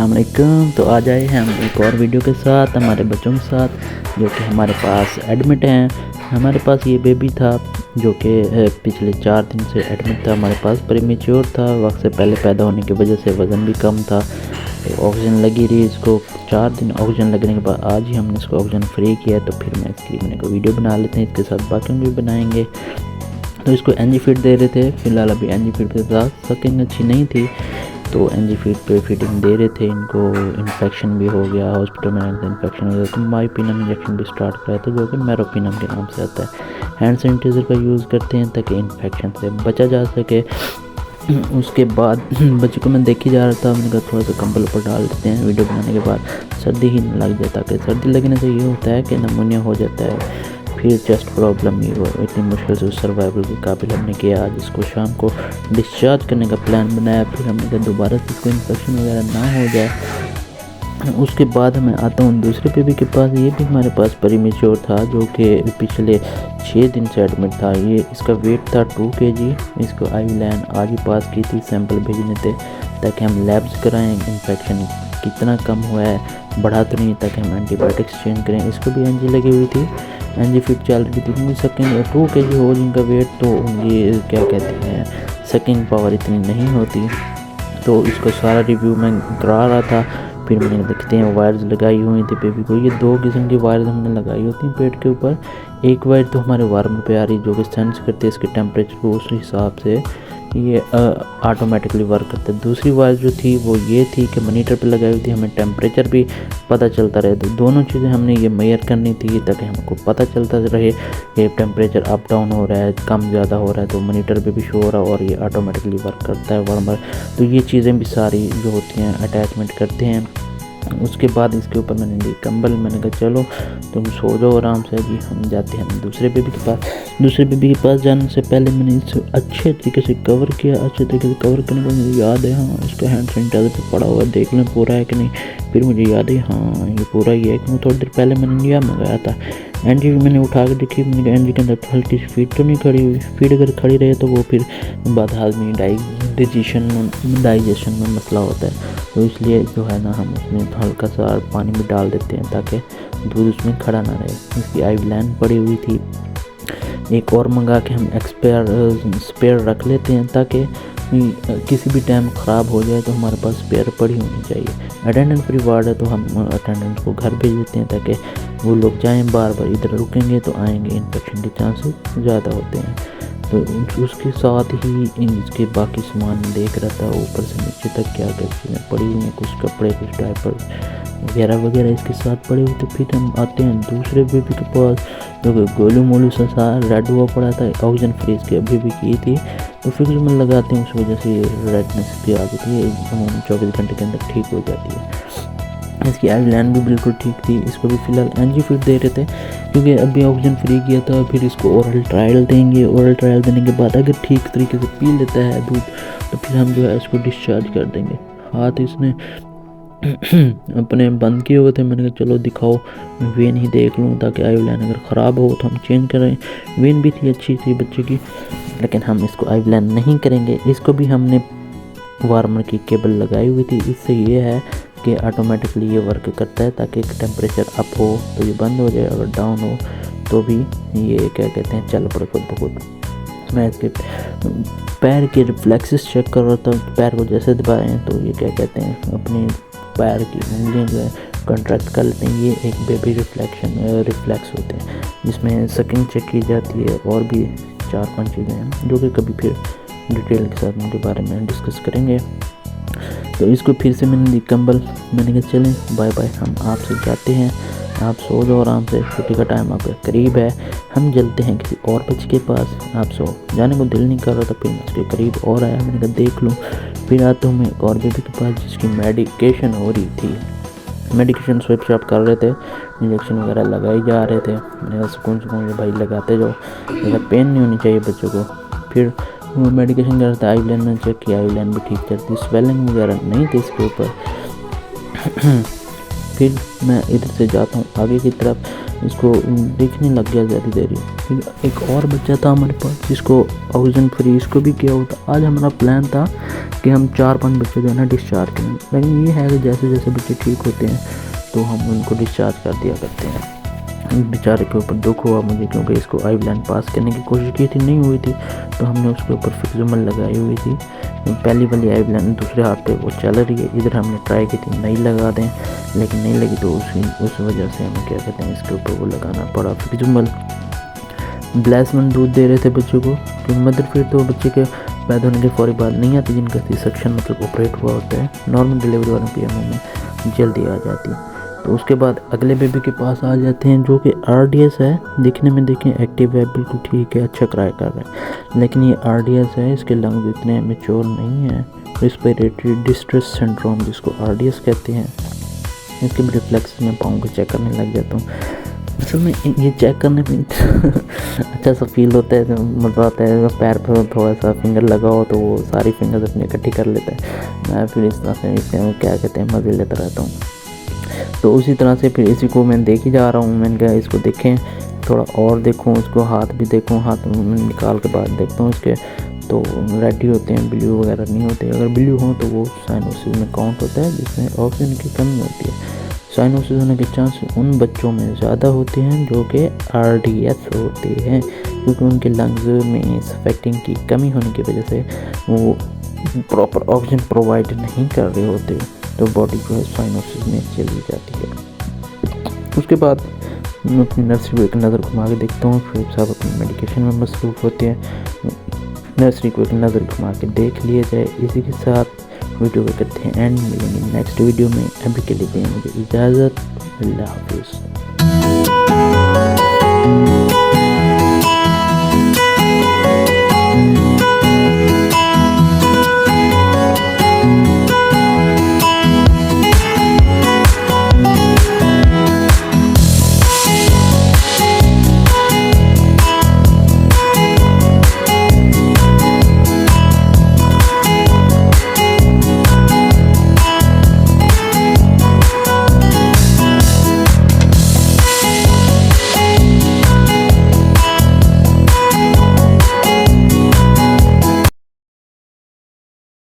अस्सलाम वालेकुम। तो आ जाए हम एक और वीडियो के साथ हमारे बच्चों के साथ जो कि हमारे पास एडमिट हैं। हमारे पास ये बेबी था जो कि पिछले 4 दिन से एडमिट था। हमारे पास प्रीमेच्योर था, वक्त से पहले पैदा होने की वजह से वज़न भी कम था। तो ऑक्सीजन लगी रही इसको 4 दिन। ऑक्सीजन लगने के बाद आज ही हमने इसको ऑक्सीजन फ्री किया। तो फिर मैं इसकी मैंने को वीडियो बना लेते हैं, इसके साथ बाकी भी बनाएंगे। तो इसको एनजी फीड दे रहे थे, फिलहाल अभी एनजी फीड के साथ सकिंग अच्छी नहीं थी तो एनजी फीड पे फीडिंग दे रहे थे। इनको इन्फेक्शन भी हो गया, हॉस्पिटल में इन्फेक्शन हो गया तो माइपिनम इंजेक्शन भी स्टार्ट कराया था जो कि मेरोपिनम के नाम से आता है। हैंड सैनिटाइज़र का यूज़ करते हैं ताकि इन्फेक्शन से बचा जा सके। उसके बाद बच्चे को मैं देखी जा रहा था, मैंने कहा थोड़ा सा कंबल ऊपर डाल देते हैं वीडियो बनाने के बाद, सर्दी ही नहीं लग जाता। कि सर्दी लगने से ये होता है कि नमूनिया हो जाता है, फिर चेस्ट प्रॉब्लम ही हुआ। इतनी मुश्किल से सर्वाइवल के काबिल हमने किया। आज इसको शाम को डिस्चार्ज करने का प्लान बनाया। फिर हमने कहा दोबारा से इसको इन्फेक्शन वगैरह ना हो जाए। उसके बाद मैं आता हूँ दूसरे बेबी के पास। ये भी हमारे पास प्रीमेच्योर था जो कि पिछले 6 दिन से एडमिट था। ये इसका वेट था 2 kg। इसको आईलैन आज ही पास की थी, सैंपल भेजने थे ताकि हम लैब्स कराएँ इन्फेक्शन कितना कम हुआ है, बढ़ा तो नहीं, ताकि हम एंटीबायोटिक्स चेंज करें। इसको भी एनजी लगी हुई थी, एनजी फिट चल रही थी। सेकेंड 2 kg हो जिनका वेट, तो ये क्या कहते हैं सेकेंड पावर इतनी नहीं होती। तो इसको सारा रिव्यू मैं करा रहा था। फिर मैंने देखते हैं वायर्स लगाई हुई थी बेबी को। ये 2 किस्म की वायर्स हमने लगाई होती हैं पेट के ऊपर। एक वायर तो हमारे वार्मर पे आ रही जो कि सेंस करते हैं इसके टेम्परेचर को, उस हिसाब से ये ऑटोमेटिकली वर्क करता है। दूसरी वायर जो थी वो ये थी कि मॉनीटर पे लगाई हुई थी, हमें टेम्परेचर भी पता चलता रहे। तो दोनों चीज़ें हमने ये मेजर करनी थी ताकि हमको पता चलता रहे कि टेम्परेचर अप डाउन हो रहा है, कम ज़्यादा हो रहा है, तो मॉनीटर पे भी शो हो रहा है और ये ऑटोमेटिकली वर्क करता है वार्मर। तो ये चीज़ें भी सारी जो होती हैं अटैचमेंट करते हैं। उसके बाद इसके ऊपर मैंने ली कंबल। मैंने कहा चलो तुम सो जाओ आराम से, जी हम जाते हैं दूसरे बेबी के पास। दूसरे बेबी के पास जाने से पहले मैंने इसे अच्छे तरीके से कवर किया। अच्छे तरीके से कवर करने के बाद मुझे याद है हाँ इसका हैंड सैनिटाइजर पे पड़ा हुआ है, देख लें पूरा है कि नहीं। फिर मुझे याद है हाँ ये पूरा ही है, क्योंकि थोड़ी देर पहले मैंने लिया मंगाया था। एनजी मैंने उठा के देखी, मैंने एनजी के अंदर हल्की सी फीड तो नहीं खड़ी हुई। फीड अगर खड़ी रहे तो वो फिर बाद हाजमी डाइजेशन में मसला होता है। तो इसलिए जो है ना हम उसमें हल्का सा पानी में डाल देते हैं ताकि दूध उसमें खड़ा ना रहे। इसकी आईलैन पड़ी हुई थी, एक और मंगा के हम स्पेयर रख लेते हैं ताकि किसी भी टाइम ख़राब हो जाए तो हमारे पास स्पेयर पड़ी होनी चाहिए। अटेंडेंट फ्री वार्ड है तो हम अटेंडेंट को घर भेज देते हैं ताकि वो लोग जाएं, बार बार इधर रुकेंगे तो आएंगे, इन्फेक्शन के चांसेस ज़्यादा होते हैं। तो उसके साथ ही इसके बाकी सामान देख रहा था ऊपर से नीचे तक क्या क्या चीज़ें पड़ी हुई हैं, कुछ कपड़े, कुछ डायपर वगैरह वगैरह इसके साथ पड़े हुए थे। फिर हम आते हैं दूसरे बेबी के पास जो कि गोलू मोलू सा रेड हुआ पड़ा था। ऑक्सीजन फ्रीज की अभी भी की थी तो फिर में लगाते हैं, उस वजह से रेडनेस भी आ जाती है, 24 घंटे के अंदर ठीक हो जाती है। इसकी आईलैन भी बिल्कुल ठीक थी। इसको भी फ़िलहाल एनजी फीड दे रहे थे क्योंकि अभी ऑक्सीजन फ्री किया था। फिर इसको ओरल ट्रायल देंगे। ओरल ट्रायल देने के बाद अगर ठीक तरीके से पी लेता है दूध तो फिर हम जो है इसको डिस्चार्ज कर देंगे। हाथ इसने अपने बंद किए हुए थे, मैंने कहा चलो दिखाओ वेन ही देख लूँ ताकि आईलैन अगर ख़राब हो तो हम चेंज करें। वेन भी थी अच्छी थी बच्चे की, लेकिन हम इसको आईलैन नहीं करेंगे। इसको भी हमने वार्मर की केबल लगाई हुई थी। इससे ये है कि ऑटोमेटिकली ये वर्क करता है ताकि टेम्परेचर अप हो तो ये बंद हो जाए, अगर डाउन हो तो भी ये क्या कहते हैं चल पड़े खुद ब खुद। मैं इसके पैर के रिफ्लेक्सेस चेक कर रहा था, पैर को जैसे दबाएं तो ये क्या कहते हैं अपने पैर की उंगलियां जो है कॉन्ट्रैक्ट कर लेते हैं। ये एक बेबी रिफ्लेक्स होते हैं जिसमें सकिंग चेक की जाती है और भी 4-5 चीज़ें हैं जो कि कभी फिर डिटेल के साथ उनके बारे में डिस्कस करेंगे। तो इसको फिर से मैंने दी कंबल। मैंने कहा चलें बाय बाय, हम आपसे जाते हैं, आप सो जाओ आराम से, छुट्टी का टाइम आपके करीब है, हम चलते हैं किसी और बच्चे के पास। आप सो जाने को दिल नहीं कर रहा था, फिर उसके करीब और आया, मैंने कहा देख लूँ। फिर आता हूँ मैं एक और बेबी के पास जिसकी मेडिकेशन हो रही थी। मेडिकेशन स्विप शॉप कर रहे थे, इंजेक्शन वगैरह लगाए जा रहे थे। मैंने कहा सुकून भाई लगाते जाओ, ज़्यादा पेन नहीं होनी चाहिए बच्चों को। फिर वो मेडिकेशन कर रहा था, आईलैन ने चेक किया, आईलैन भी ठीक चलती, स्वेलिंग वगैरह नहीं थी इसके ऊपर। फिर मैं इधर से जाता हूँ आगे की तरफ। इसको दिखने लग गया ज़्यादा देरी। फिर एक और बच्चा था हमारे पास जिसको ऑक्सीजन फ्री, इसको भी किया हुआ था। आज हमारा प्लान था कि हम 4-5 बच्चे जो है ना डिस्चार्ज करें, लेकिन ये है कि जैसे जैसे बच्चे ठीक होते हैं तो हम उनको डिस्चार्ज कर दिया करते हैं। बेचारे के ऊपर दुख हुआ मुझे, क्योंकि इसको आई ब्लाइंड पास करने की कोशिश की थी, नहीं हुई थी, तो हमने उसके ऊपर फिक्सुमल लगाई हुई थी। पहली वाली आई ब्लाइंड दूसरे हाथ पे वो चल रही है, इधर हमने ट्राई की थी नहीं लगा दें, लेकिन नहीं लगी, तो उस वजह से हमें क्या कहते हैं इसके ऊपर वो लगाना पड़ा फिक्सुमल। ब्लैसमन दूध दे रहे थे बच्चों को, क्योंकि मदर फिर तो बच्चे के पैदा होने के फौरी बाद नहीं आती, जिनका सी सेक्शन मतलब ऑपरेट हुआ होता है। नॉर्मल डिलीवरी वालों की हमें में जल्दी आ जाती है। तो उसके बाद अगले बेबी के पास आ जाते हैं जो कि RDS है। दिखने में देखें एक्टिव है, बिल्कुल ठीक है, अच्छा क्राई कर रहा है, लेकिन ये RDS है, इसके लंग्स इतने मैच्योर नहीं है। रिस्पिरेटरी डिस्ट्रेस सिंड्रोम जिसको RDS कहते हैं, इसके भी रिफ्लेक्स में पाँव को चेक करने लग जाता हूँ। असल में ये चेक करने में अच्छा सा फील होता है, मज़ा आता है। पैर पर थोड़ा सा फिंगर लगाओ तो वो सारी फिंगर्स अपनी इकट्ठी कर लेता है। मैं फिर इस तरह से इसके क्या कहते हैं मज़े लेता रहता हूँ। तो उसी तरह से फिर इसी को मैं देख ही जा रहा हूँ। मैंने कहा इसको देखें, थोड़ा और देखूँ, उसको हाथ भी देखूँ, हाथ में निकाल के बाद देखता हूँ इसके, तो रेड ही होते हैं, ब्लू वगैरह नहीं होते। अगर ब्लू हो तो वो साइनोसिस में काउंट होता है, जिसमें ऑक्सीजन की कमी होती है। साइनोसिस होने के चांस उन बच्चों में ज़्यादा होते हैं जो कि RDS होते हैं, क्योंकि उनके लंग्स में सफेक्टिंग की कमी होने की वजह से वो प्रॉपर ऑक्सीजन प्रोवाइड नहीं कर रहे होते, तो बॉडी जो है साइनोसिस में चली जाती है। उसके बाद मैं अपनी नर्सरी को एक नज़र घुमा के देखता हूँ, फिर सब अपनी मेडिकेशन में मसरूफ़ होते हैं। नर्सरी को एक नज़र घुमा के देख लिया जाए। इसी के साथ वीडियो को करते हैं एंड, मिलेंगे नेक्स्ट वीडियो में। अभी के लिए दें मुझे इजाज़त, अल्लाह हाफिज़।